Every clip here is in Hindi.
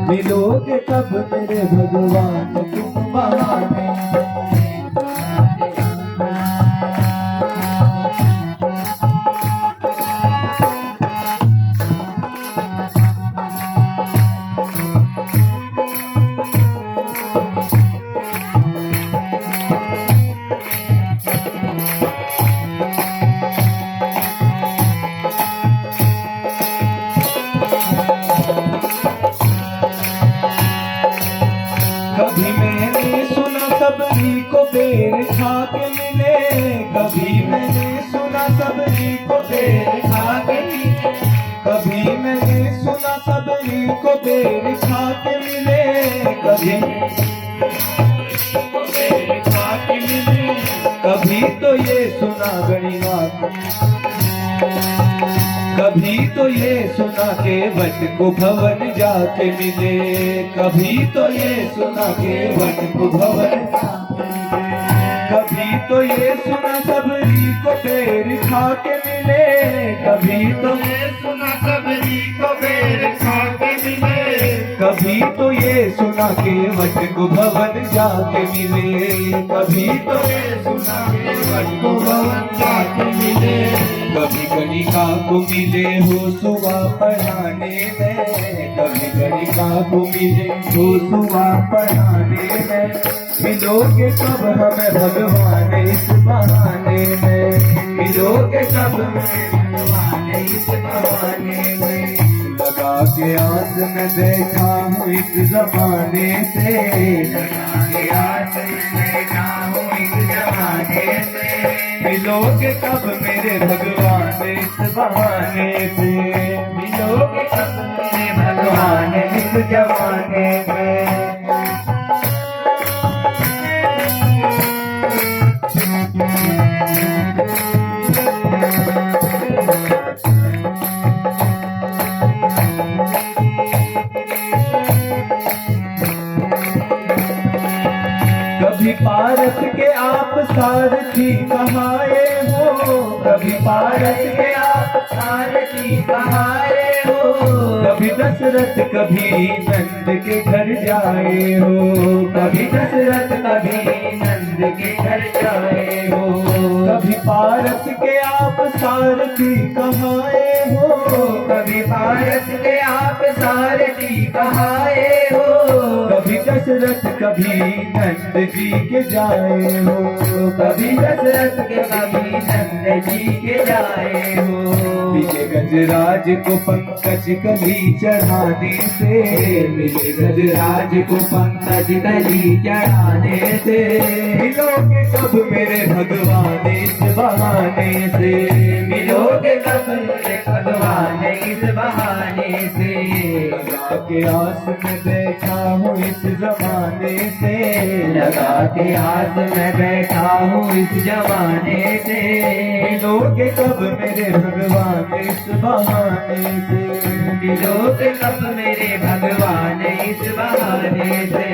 मिलोगे कब मेरे भगवान तुम बहाने। कभी मैंने सुना सबरी को बेर खा के मिले, कभी मैंने सुना सबरी को बेर खा के मिले, कभी मैंने सुना सबरी को बेर खा के मिले, कभी बेर खा के मिले, कभी तो ये सुना गणिनाथ, कभी तो ये सुना के वन को भवन जाके मिले, कभी तो ये सुना के वन को भवन जाके मिले, कभी तो ये सुना सबरी को बेर खा के मिले, कभी तो ये सुना सबरी को बेर खा के मिले, कभी तो ये सुना के वन को भवन जाके मिले, कभी तो ये सुना के वन को भवन जाके मिले, कभी गणिका को मिले हो सुबह पढ़ाने में, कभी गणिका को मिले हो सुबह पढ़ाने में, मिलोगे कब हमें भगवान इस बहाने में, मिलोगे कब हमें भगवान इस बहाने में। लगा के आस में देखा हूँ इस जमाने से, लगा के आस में देखा हूँ इस जमाने से, मिलोगे कब मेरे भगवान इस बहाने से, मिलोगे कब मेरे भगवान इस जमाने में। कभी पारस के आप सारथी कहाए हो, कभी पारस के आप सारथी कहाए हो, कभी दशरथ कभी नंद के घर जाए हो, कभी दशरथ कभी नंद के घर जाए हो, कभी पारस के आप सारथी कहाए हो, कभी पारस के आप सारथी कहाए हो, कभी दशरथ कभी नंद जी के जाए हो, कभी दशरथ के कभी नंद जी के जाए हो। मिले गजराज को पंकज कली चढ़ाने से, मिले गजराज को पंकज कली चढ़ाने से, मिलोगे कब मेरे भगवान इस बहाने से, मिलोगे कब मेरे भगवान इस बहाने से। लगा के आस में बैठा हूँ इस जमाने से, लगा के आस में बैठा हूँ इस जमाने से, मिलोगे कब मेरे भगवान इस बहाने से, मिलोगे कब मेरे भगवान इस बहाने से।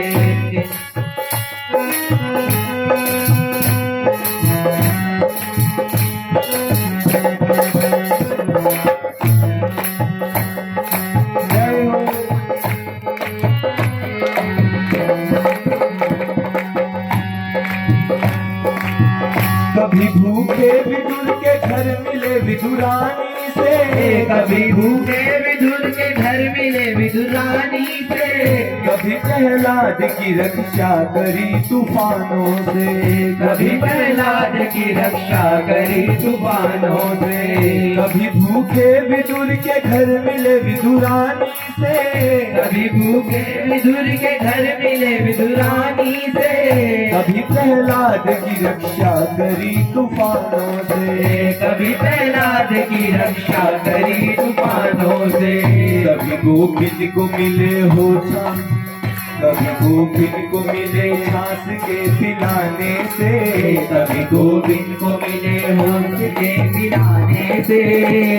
कभी भूखे विदुर के घर मिले विदुरानी से, कभी भूखे विदुर के घर मिले विदुरानी से, कभी प्रहलाद की रक्षा करी तूफानों से, कभी प्रहलाद की रक्षा करी तूफानों से, कभी भूखे विदुर के घर मिले विदुरानी से, कभी भूखे विदुर के घर मिले विदुरानी से, कभी प्रहलाद की रक्षा करी तूफानों से, कभी प्रहलाद की रक्षा करी तूफानों से, कभी गोविंद को मिले हो छास, कभी गोविंद को मिले छास के पिलाने से, कभी गोविंद को मिले हो के पिलाने से,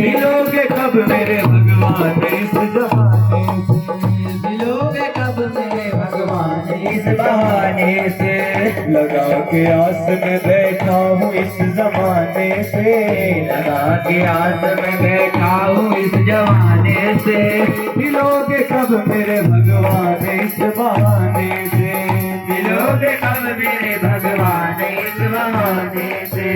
मिलोगे कब मेरे भगवान इस जमाने से, मिलोगे कब मेरे भगवान इस बहाने से। लगा के आस में बैठा हूँ इस जमाने से, लगा के आस में बैठा हूँ इस जमाने से मिलोगे कब मेरे भगवान इस बहाने से, मिलोगे कब मेरे भगवान इस बहाने से।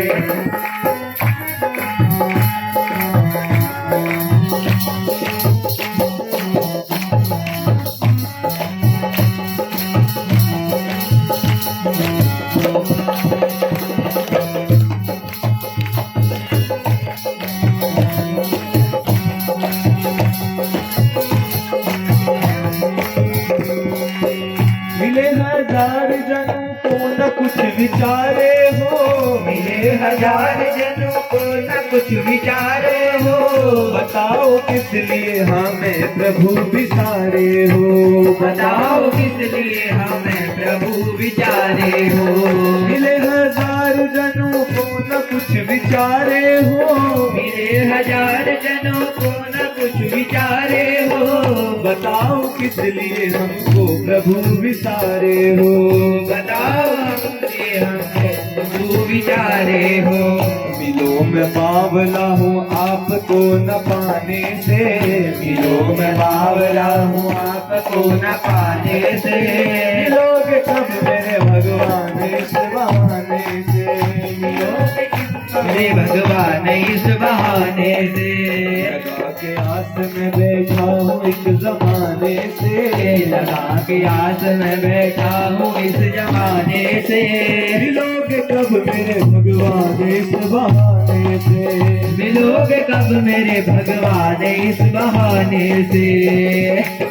मिले हजार जनों को न कुछ विचारे हो, मिले हजार जनों को न कुछ विचारे हो, बताओ किस लिए हमें प्रभु विचारे हो, बताओ किस लिए हमें प्रभु विचारे हो। मिले हजार जनों को न कुछ विचारे हो, मिले हजार जनों को न कुछ विचारे हो, बताओ किस लिए हमको प्रभु विचारे हो, बताओ किस हमको प्रभु विचारे हो। मिलो मैं बावला हूँ आपको न पाने से, मिलो मैं बावला हूँ आपको न पाने से, मिलोगे कब मेरे भगवान इस बहाने से, मिलोगे मेरे भगवान इस बहाने से। लगा के आस में बैठा हूँ इस जमाने से, लगा के आस में बैठा हूँ इस जमाने से, मिलोगे कब मेरे भगवान इस बहाने से, मिलोगे कब मेरे भगवान इस बहाने से।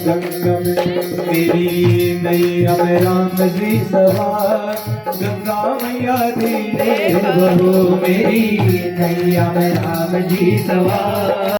गंगा में मेरी नैया में राम जी सवार, गंगा मैया धीरे बहो मेरी नैया में राम जी सवार।